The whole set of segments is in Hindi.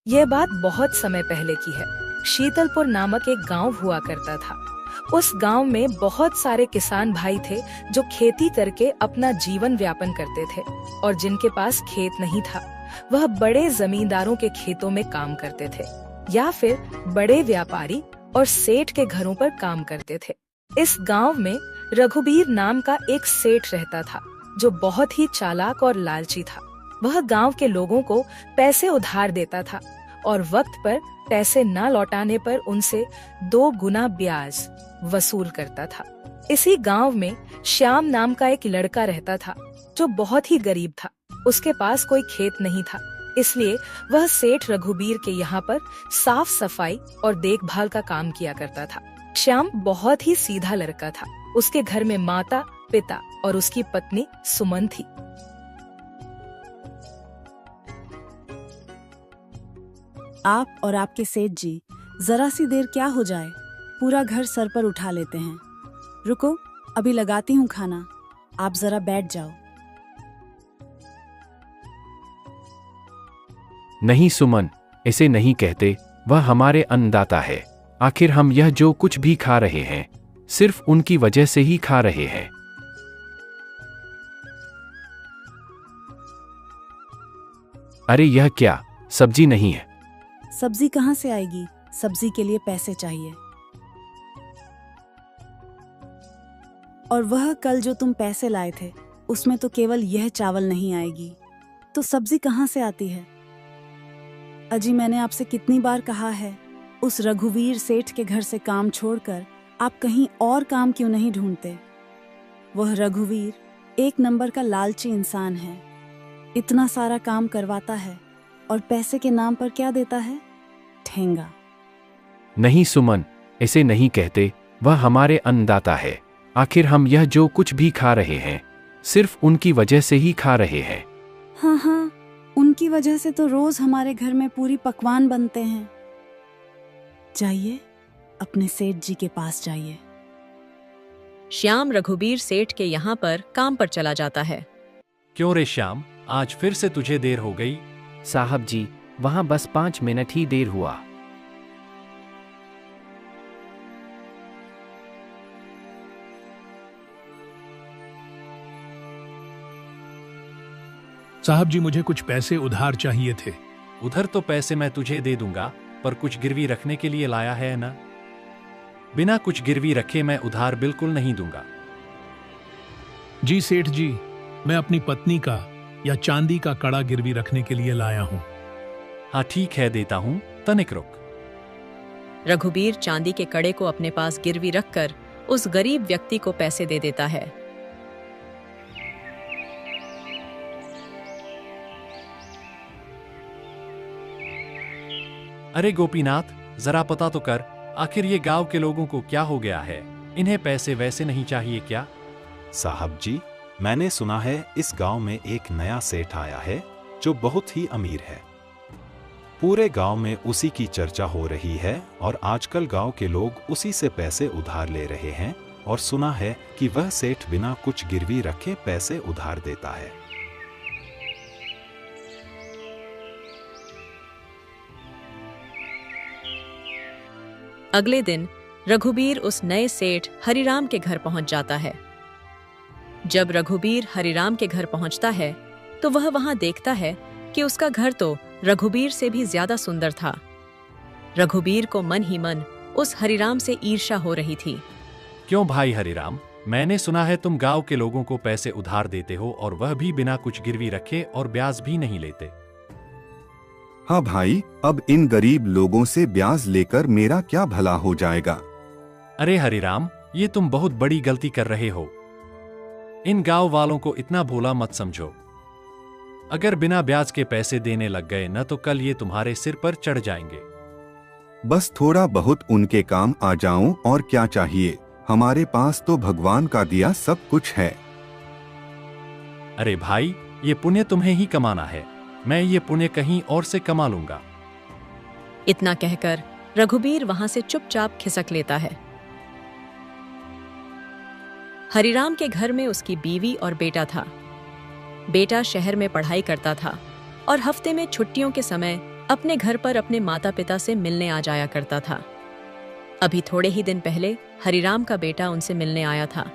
यह बात बहुत समय पहले की है। शीतलपुर नामक एक गांव हुआ करता था। उस गांव में बहुत सारे किसान भाई थे जो खेती करके अपना जीवन व्यापन करते थे, और जिनके पास खेत नहीं था वह बड़े जमींदारों के खेतों में काम करते थे या फिर बड़े व्यापारी और सेठ के घरों पर काम करते थे। इस गांव में रघुबीर नाम का एक सेठ रहता था जो बहुत ही चालाक और लालची था। वह गांव के लोगों को पैसे उधार देता था और वक्त पर पैसे न लौटाने पर उनसे 2 गुना ब्याज वसूल करता था। इसी गांव में श्याम नाम का एक लड़का रहता था जो बहुत ही गरीब था। उसके पास कोई खेत नहीं था, इसलिए वह सेठ रघुबीर के यहाँ पर साफ सफाई और देखभाल का काम किया करता था। श्याम बहुत ही सीधा लड़का था। उसके घर में माता, पिता और उसकी पत्नी सुमन थी। आप और आपके सेठ जी जरा सी देर क्या हो जाए, पूरा घर सर पर उठा लेते हैं। रुको, अभी लगाती हूँ खाना, आप जरा बैठ जाओ। नहीं सुमन, इसे नहीं कहते, वह हमारे अन्नदाता है। आखिर हम यह जो कुछ भी खा रहे हैं सिर्फ उनकी वजह से ही खा रहे हैं। अरे यह क्या, सब्जी नहीं है? सब्जी कहाँ से आएगी? सब्जी के लिए पैसे चाहिए। और वह कल जो तुम पैसे लाए थे उसमें तो केवल यह चावल नहीं आएगी, तो सब्जी कहाँ से आती है? अजी, मैंने आपसे कितनी बार कहा है, उस रघुवीर सेठ के घर से काम छोड़कर आप कहीं और काम क्यों नहीं ढूंढते? वह रघुवीर एक नंबर का लालची इंसान है। इतना सारा काम करवाता है और पैसे के नाम पर क्या देता है? ठेंगा। नहीं सुमन, इसे नहीं कहते, वह हमारे अन्नदाता है। आखिर हम यह जो कुछ भी खा रहे हैं सिर्फ उनकी वजह से ही खा रहे हैं। हाँ, उनकी वजह से तो रोज हमारे घर में पूरी पकवान बनते हैं। जाइए, अपने सेठ जी के पास जाइए। श्याम रघुबीर सेठ के यहाँ पर काम पर चला जाता है। क्यों रे श्याम, आज फिर से तुझे देर हो गई? साहब जी, वहाँ बस 5 मिनट ही देर हुआ। साहब जी, मुझे कुछ पैसे उधार चाहिए थे। उधर तो पैसे मैं तुझे दे दूंगा, पर कुछ गिरवी रखने के लिए लाया है ना? बिना कुछ गिरवी रखे मैं उधार बिल्कुल नहीं दूंगा। जी सेठ जी, मैं अपनी पत्नी का या चांदी का कड़ा गिरवी रखने के लिए लाया हूँ। हाँ ठीक है, देता हूँ, तनिक रुक। रघुबीर चांदी के कड़े को अपने पास गिरवी रखकर उस गरीब व्यक्ति को पैसे दे देता है। अरे गोपीनाथ, जरा पता तो कर, आखिर ये गांव के लोगों को क्या हो गया है? इन्हें पैसे वैसे नहीं चाहिए क्या? साहब जी, मैंने सुना है इस गांव में एक नया सेठ आया है जो बहुत ही अमीर है। पूरे गांव में उसी की चर्चा हो रही है और आजकल गांव के लोग उसी से पैसे उधार ले रहे हैं, और सुना है कि वह सेठ बिना कुछ गिरवी रखे पैसे उधार देता है। अगले दिन रघुबीर उस नए सेठ हरिराम के घर पहुंच जाता है। जब रघुबीर हरिराम के घर पहुंचता है तो वह वहां देखता है कि उसका घर तो रघुबीर से भी ज्यादा सुंदर था। रघुबीर को मन ही मन उस हरिराम से ईर्ष्या हो रही थी। क्यों भाई हरिराम, मैंने सुना है तुम गांव के लोगों को पैसे उधार देते हो, और वह भी बिना कुछ गिरवी रखे, और ब्याज भी नहीं लेते। हाँ भाई, अब इन गरीब लोगों से ब्याज लेकर मेरा क्या भला हो जाएगा? अरे हरिराम, ये तुम बहुत बड़ी गलती कर रहे हो। इन गांव वालों को इतना भोला मत समझो। अगर बिना ब्याज के पैसे देने लग गए न तो कल ये तुम्हारे सिर पर चढ़ जाएंगे। बस थोड़ा बहुत उनके काम आ जाऊं और क्या चाहिए, हमारे पास तो भगवान का दिया सब कुछ है। अरे भाई, ये पुण्य तुम्हें ही कमाना है, मैं ये पुण्य कहीं और से कमा लूंगा। इतना कहकर रघुबीर वहां से चुपचाप खिसक लेता है। हरिराम के घर में उसकी बीवी और बेटा था। बेटा शहर में पढ़ाई करता था और हफ्ते में छुट्टियों के समय अपने घर पर अपने माता पिता से मिलने आ जाया करता था। अभी थोड़े ही दिन पहले हरिराम का बेटा उनसे मिलने आया था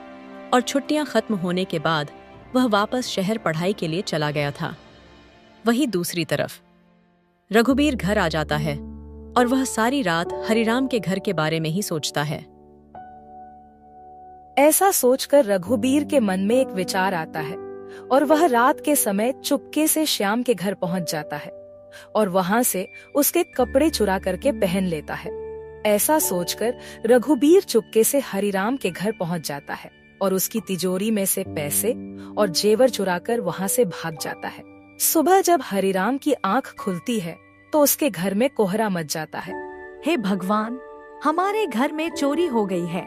और छुट्टियां खत्म होने के बाद वह वापस शहर पढ़ाई के लिए चला गया था। वहीं दूसरी तरफ रघुबीर घर आ जाता है और वह सारी रात हरिराम के घर के बारे में ही सोचता है। ऐसा सोचकर रघुबीर के मन में एक विचार आता है और वह रात के समय चुपके से श्याम के घर पहुंच जाता है और वहां से उसके कपड़े चुरा करके पहन लेता है। ऐसा सोचकर रघुबीर चुपके से हरिराम के घर पहुंच जाता है और उसकी तिजोरी में से पैसे और जेवर चुराकर वहां से भाग जाता है। सुबह जब हरिराम की आंख खुलती है तो उसके घर में कोहरा मच जाता है। हे भगवान, हमारे घर में चोरी हो गई है।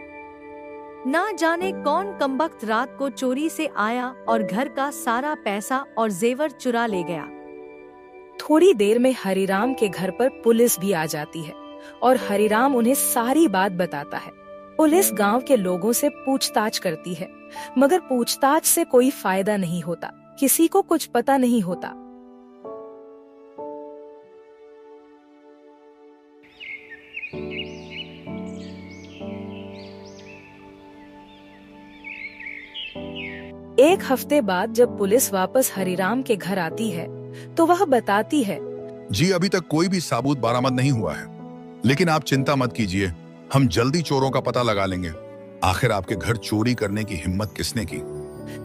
ना जाने कौन कमबख्त रात को चोरी से आया और घर का सारा पैसा और जेवर चुरा ले गया। थोड़ी देर में हरिराम के घर पर पुलिस भी आ जाती है और हरिराम उन्हें सारी बात बताता है। पुलिस गांव के लोगों से पूछताछ करती है, मगर पूछताछ से कोई फायदा नहीं होता। किसी को कुछ पता नहीं होता। एक हफ्ते बाद जब पुलिस वापस हरिराम के घर आती है तो वह बताती है, जी अभी तक कोई भी साबूत बरामद नहीं हुआ है, लेकिन आप चिंता मत कीजिए, हम जल्दी चोरों का पता लगा लेंगे। आखिर आपके घर चोरी करने की हिम्मत किसने की?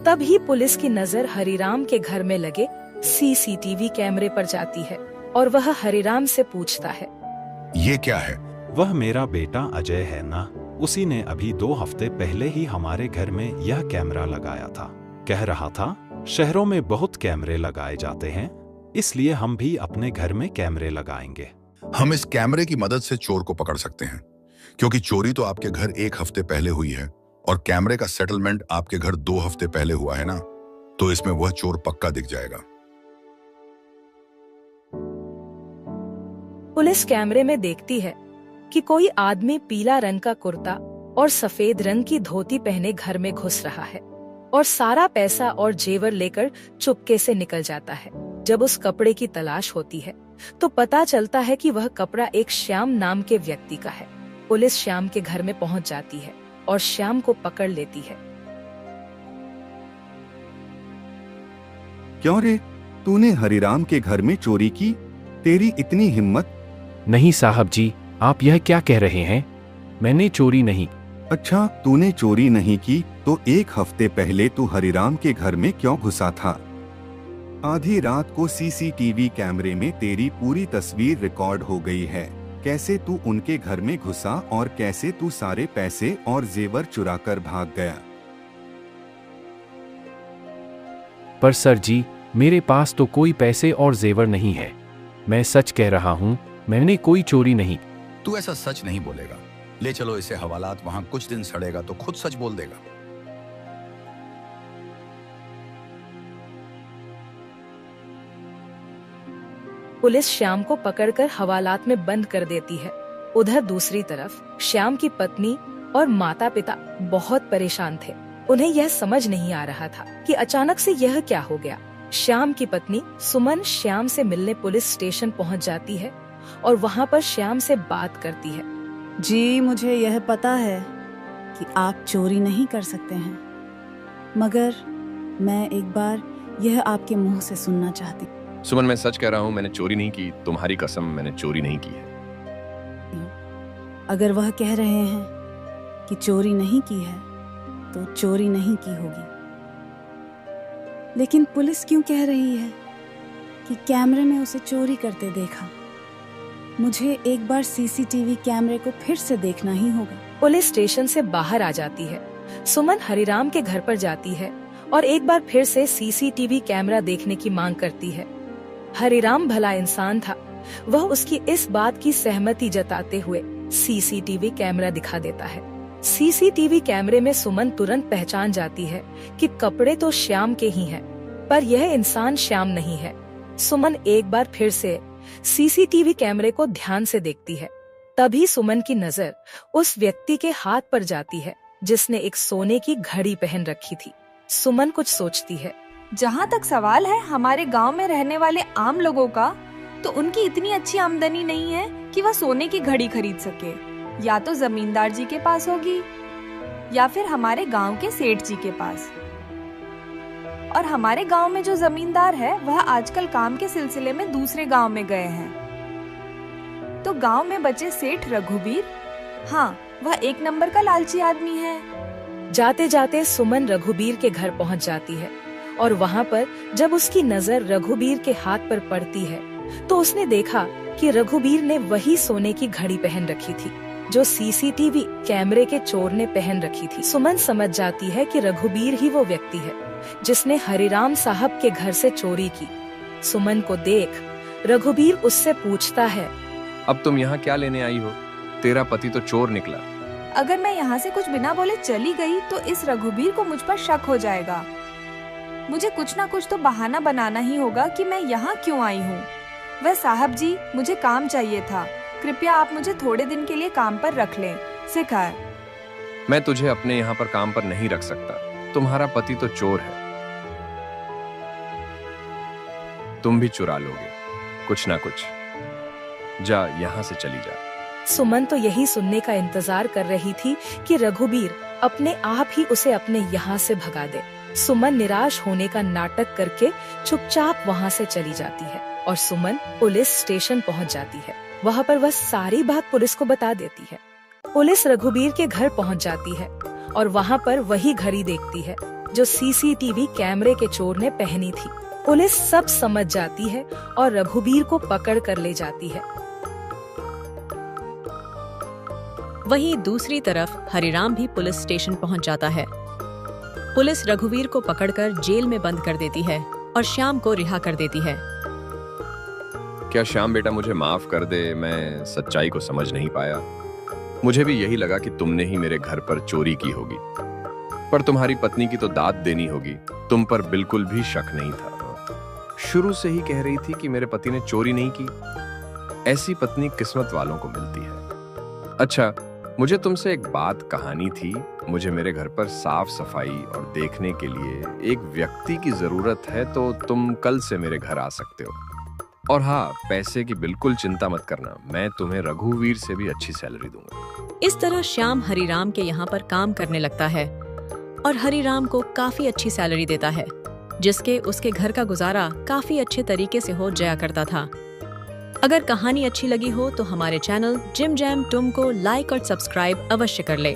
तभी पुलिस की नजर हरिराम के घर में लगे सीसीटीवी कैमरे पर जाती है और वह हरिराम से पूछता है, ये क्या है? वह मेरा बेटा अजय है ना, उसी ने अभी 2 हफ्ते पहले ही हमारे घर में यह कैमरा लगाया था। कह रहा था शहरों में बहुत कैमरे लगाए जाते हैं, इसलिए हम भी अपने घर में कैमरे लगाएंगे। हम इस कैमरे की मदद से चोर को पकड़ सकते हैं, क्योंकि चोरी तो आपके घर 1 हफ्ते पहले हुई है और कैमरे का सेटलमेंट आपके घर 2 हफ्ते पहले हुआ है ना, तो इसमें वह चोर पक्का दिख जाएगा। पुलिस कैमरे में देखती है कि कोई आदमी पीला रंग का कुर्ता और सफेद रंग की धोती पहने घर में घुस रहा है और सारा पैसा और जेवर लेकर चुपके से निकल जाता है। जब उस कपड़े की तलाश होती है तो पता चलता है कि वह कपड़ा एक श्याम नाम के व्यक्ति का है। पुलिस श्याम के घर में पहुंच जाती है और श्याम को पकड़ लेती है। क्यों रे, तूने हरिराम के घर में चोरी की? तेरी इतनी हिम्मत? नहीं साहब जी, आप यह क्या कह रहे हैं? मैंने चोरी नहीं। अच्छा, तूने चोरी नहीं की तो 1 हफ्ते पहले तू हरिराम के घर में क्यों घुसा था? आधी रात को सीसीटीवी कैमरे में तेरी पूरी तस्वीर रिकॉर्ड हो गई है। कैसे तू उनके घर में घुसा और कैसे तू सारे पैसे और जेवर चुराकर भाग गया। पर सर जी, मेरे पास तो कोई पैसे और जेवर नहीं है। मैं सच कह रहा हूँ, मैंने कोई चोरी नहीं। तू ऐसा सच नहीं बोलेगा। ले चलो इसे हवालात, वहां कुछ दिन सड़ेगा तो खुद सच बोल देगा। पुलिस श्याम को पकड़कर हवालात में बंद कर देती है। उधर दूसरी तरफ श्याम की पत्नी और माता पिता बहुत परेशान थे। उन्हें यह समझ नहीं आ रहा था कि अचानक से यह क्या हो गया। श्याम की पत्नी सुमन श्याम से मिलने पुलिस स्टेशन पहुंच जाती है और वहां पर श्याम से बात करती है। जी, मुझे यह पता है कि आप चोरी नहीं कर सकते हैं, मगर मैं एक बार यह आपके मुंह से सुनना चाहती। सुमन, मैं सच कह रहा हूँ, मैंने चोरी नहीं की। तुम्हारी कसम, मैंने चोरी नहीं की है। अगर वह कह रहे हैं कि चोरी नहीं की है तो चोरी नहीं की होगी, लेकिन पुलिस क्यों कह रही है कि कैमरे में उसे चोरी करते देखा? मुझे एक बार सीसीटीवी कैमरे को फिर से देखना ही होगा। पुलिस स्टेशन से बाहर आ जाती है। सुमन हरिराम के घर पर जाती है और एक बार फिर से सीसीटीवी कैमरा देखने की मांग करती है। हरिराम भला इंसान था, वह उसकी इस बात की सहमति जताते हुए सीसीटीवी कैमरा दिखा देता है। सीसीटीवी कैमरे में सुमन तुरंत पहचान जाती है कि कपड़े तो श्याम के ही हैं, पर यह इंसान श्याम नहीं है। सुमन एक बार फिर से सीसीटीवी कैमरे को ध्यान से देखती है। तभी सुमन की नजर उस व्यक्ति के हाथ पर जाती है जिसने एक सोने की घड़ी पहन रखी थी। सुमन कुछ सोचती है। जहाँ तक सवाल है हमारे गांव में रहने वाले आम लोगों का, तो उनकी इतनी अच्छी आमदनी नहीं है कि वह सोने की घड़ी खरीद सके। या तो जमींदार जी के पास होगी या फिर हमारे गांव के सेठ जी के पास। और हमारे गांव में जो जमींदार है वह आजकल काम के सिलसिले में दूसरे गांव में गए हैं। तो गांव में बचे सेठ रघुबीर, हाँ, वह एक नंबर का लालची आदमी है। जाते जाते सुमन रघुबीर के घर पहुंच जाती है और वहां पर जब उसकी नजर रघुबीर के हाथ पर पड़ती है तो उसने देखा कि रघुबीर ने वही सोने की घड़ी पहन रखी थी जो सीसीटीवी कैमरे के चोर ने पहन रखी थी। सुमन समझ जाती है कि रघुबीर ही वो व्यक्ति है जिसने हरिराम साहब के घर से चोरी की। सुमन को देख रघुबीर उससे पूछता है, अब तुम यहाँ क्या लेने आई हो? तेरा पति तो चोर निकला। अगर मैं यहाँ से कुछ बिना बोले चली गई तो इस रघुबीर को मुझ पर शक हो जाएगा। मुझे कुछ ना कुछ तो बहाना बनाना ही होगा कि मैं यहाँ क्यों आई हूँ। वह साहब जी, मुझे काम चाहिए था, कृपया आप मुझे थोड़े दिन के लिए काम पर रख लें। सिखाए। मैं तुझे अपने यहाँ पर काम पर नहीं रख सकता। तुम्हारा पति तो चोर है, तुम भी चुरा लोगे कुछ ना कुछ। जा, यहाँ से चली जा। सुमन तो यही सुनने का इंतजार कर रही थी कि रघुबीर अपने आप ही उसे अपने यहाँ से भगा दे। सुमन निराश होने का नाटक करके चुपचाप वहाँ से चली जाती है और सुमन पुलिस स्टेशन पहुँच जाती है। वहाँ पर वह सारी बात पुलिस को बता देती है। पुलिस रघुबीर के घर पहुँच जाती है और वहाँ पर वही घड़ी देखती है जो सीसीटीवी कैमरे के चोर ने पहनी थी। पुलिस सब समझ जाती है और रघुबीर को पकड़ कर ले जाती है। वहीं दूसरी तरफ हरिराम भी पुलिस स्टेशन पहुंच जाता है। पुलिस रघुवीर को पकड़कर जेल में बंद कर देती है और श्याम को रिहा कर देती है। क्या श्याम बेटा मुझे माफ कर दे, मैं सच्चाई को समझ नहीं पाया। मुझे भी यही लगा कि तुमने ही मेरे घर पर चोरी की होगी, पर तुम्हारी पत्नी की तो दाद देनी होगी। तुम पर बिल्कुल भी शक नहीं था। शुरू से ही कह रही थी कि मेरे पति ने चोरी नहीं की। ऐसी पत्नी किस्मत वालों को मिलती है। अच्छा, मुझे तुमसे एक बात कहानी थी। मुझे मेरे घर पर साफ सफाई और देखने के लिए एक व्यक्ति की जरूरत है, तो तुम कल से मेरे घर आ सकते हो। और हाँ, पैसे की बिल्कुल चिंता मत करना, मैं तुम्हें रघुवीर से भी अच्छी सैलरी दूंगा। इस तरह श्याम हरिराम के यहाँ पर काम करने लगता है और हरिराम को काफी अच्छी सैलरी देता है, जिसके उसके घर का गुजारा काफी अच्छे तरीके से हो जाया करता था। अगर कहानी अच्छी लगी हो तो हमारे चैनल जिम जैम टुम को लाइक और सब्सक्राइब अवश्य कर ले।